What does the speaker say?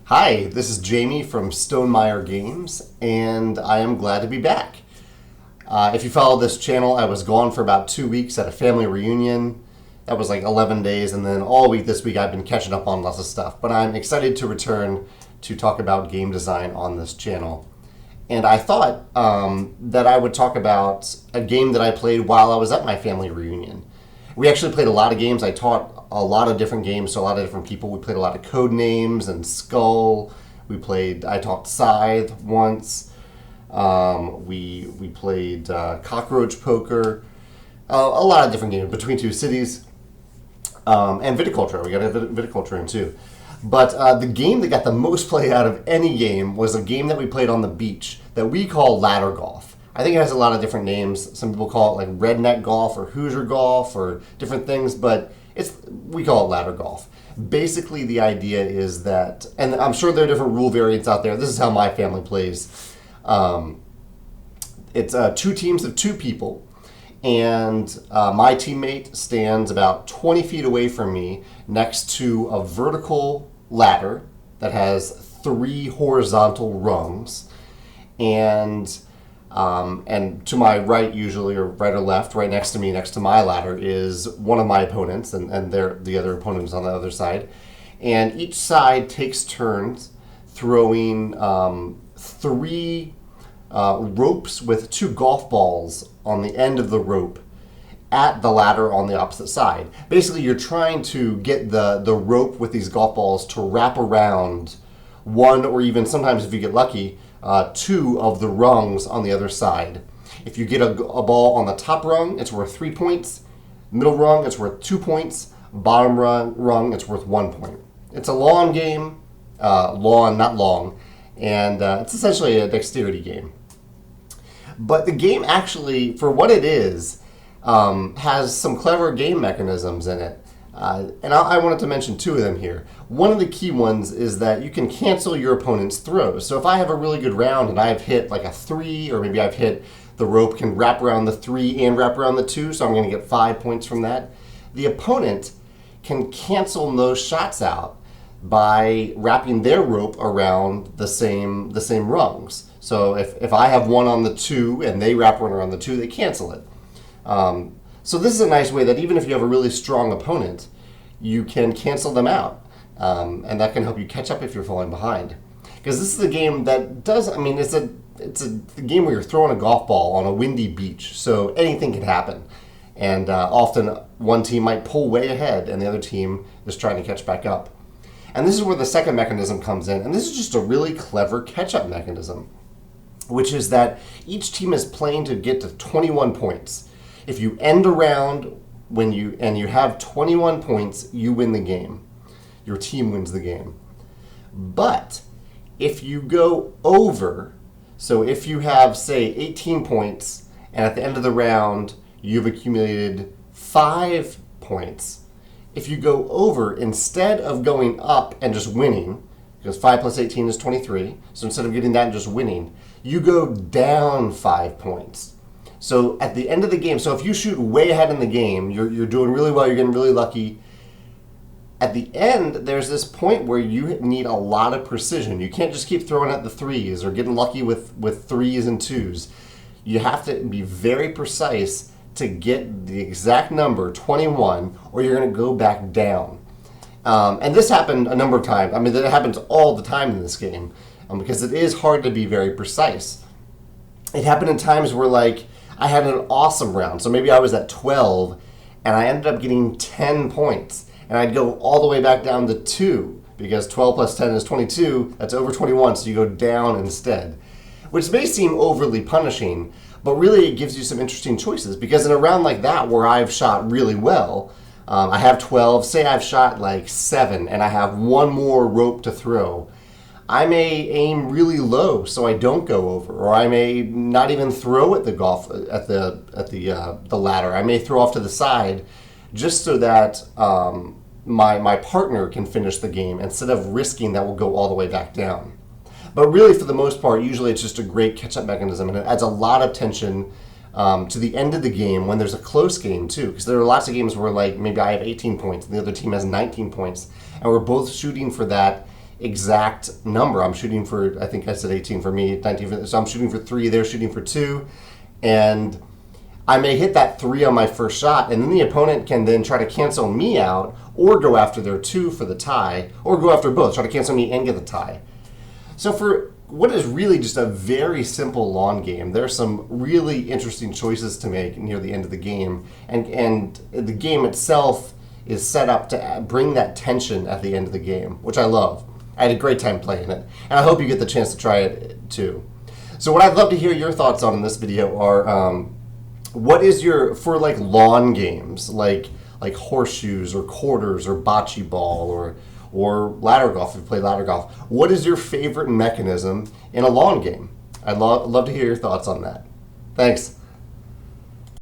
Hi, this is Jamey from Stonemeyer Games, and I am glad to be back. If you follow this channel, I was gone for about 2 weeks at a family reunion. That was like 11 days, and then all week this week I've been catching up on lots of stuff. But I'm excited to return to talk about game design on this channel. And I thought that I would talk about a game that I played while I was at my family reunion. We actually played a lot of games. I taught a lot of different games to a lot of different people. We played a lot of code names and Skull. I taught Scythe once. We played Cockroach Poker. A lot of different games, Between Two Cities, and Viticulture. We got a Viticulture in too. But the game that got the most play out of any game was a game that we played on the beach that we call ladder golf. I think it has a lot of different names. Some people call it like redneck golf or Hoosier golf or different things, but we call it ladder golf. Basically, the idea is that, and I'm sure there are different rule variants out there. This is how my family plays. It's two teams of two people, and my teammate stands about 20 feet away from me next to a vertical ladder that has 3 horizontal rungs, and to my right, usually, or right or left, right next to me, next to my ladder, is one of my opponents, and the other opponent is on the other side. And each side takes turns throwing 3 ropes with 2 golf balls on the end of the rope at the ladder on the opposite side. Basically, you're trying to get the rope with these golf balls to wrap around one, or even sometimes if you get lucky, 2 of the rungs on the other side. If you get a ball on the top rung, it's worth 3 points. Middle rung, it's worth 2 points. Bottom rung, it's worth 1 point. It's a lawn game, not long, and it's essentially a dexterity game. But the game actually, for what it is, has some clever game mechanisms in it. And I wanted to mention 2 of them here. One of the key ones is that you can cancel your opponent's throws. So if I have a really good round and I've hit like a 3, or maybe I've hit the rope can wrap around the 3 and wrap around the 2, so I'm going to get 5 points from that. The opponent can cancel those shots out by wrapping their rope around the same rungs. So if I have one on the 2 and they wrap one around the 2, they cancel it. So this is a nice way that even if you have a really strong opponent, you can cancel them out. And that can help you catch up if you're falling behind. Because this is a game that it's a game where you're throwing a golf ball on a windy beach, so anything can happen. And often one team might pull way ahead and the other team is trying to catch back up. And this is where the second mechanism comes in, and this is just a really clever catch-up mechanism, which is that each team is playing to get to 21 points. If you end a round and you have 21 points, you win the game. Your team wins the game. But if you go over, so if you have, say, 18 points, and at the end of the round, you've accumulated 5 points, if you go over, instead of going up and just winning, because 5 plus 18 is 23, so instead of getting that and just winning, you go down 5 points. So at the end of the game, so if you shoot way ahead in the game, you're doing really well, you're getting really lucky. At the end, there's this point where you need a lot of precision. You can't just keep throwing at the 3s or getting lucky with 3s and 2s. You have to be very precise to get the exact number, 21, or you're going to go back down. And this happened a number of times. I mean, it happens all the time in this game because it is hard to be very precise. It happened in times where, like, I had an awesome round. So maybe I was at 12, and I ended up getting 10 points. And I'd go all the way back down to 2, because 12 plus 10 is 22. That's over 21, so you go down instead. Which may seem overly punishing, but really it gives you some interesting choices. Because in a round like that, where I've shot really well, I have 12, say I've shot like 7, and I have 1 more rope to throw, I may aim really low so I don't go over, or I may not even throw at the ladder. I may throw off to the side just so that my partner can finish the game instead of risking that we'll go all the way back down. But really, for the most part, usually it's just a great catch-up mechanism, and it adds a lot of tension to the end of the game when there's a close game too, because there are lots of games where, like, maybe I have 18 points and the other team has 19 points, and we're both shooting for that exact number. I'm shooting for, I think I said 18 for me, 19 for, so I'm shooting for 3, they're shooting for 2, and I may hit that 3 on my first shot, and then the opponent can then try to cancel me out, or go after their 2 for the tie, or go after both, try to cancel me and get the tie. So for what is really just a very simple lawn game, there's some really interesting choices to make near the end of the game, and the game itself is set up to bring that tension at the end of the game, which I love. I had a great time playing it, and I hope you get the chance to try it too. So what I'd love to hear your thoughts on in this video are, what is your, for like lawn games, like horseshoes or quarters or bocce ball or ladder golf, if you play ladder golf, what is your favorite mechanism in a lawn game? I'd love to hear your thoughts on that. Thanks.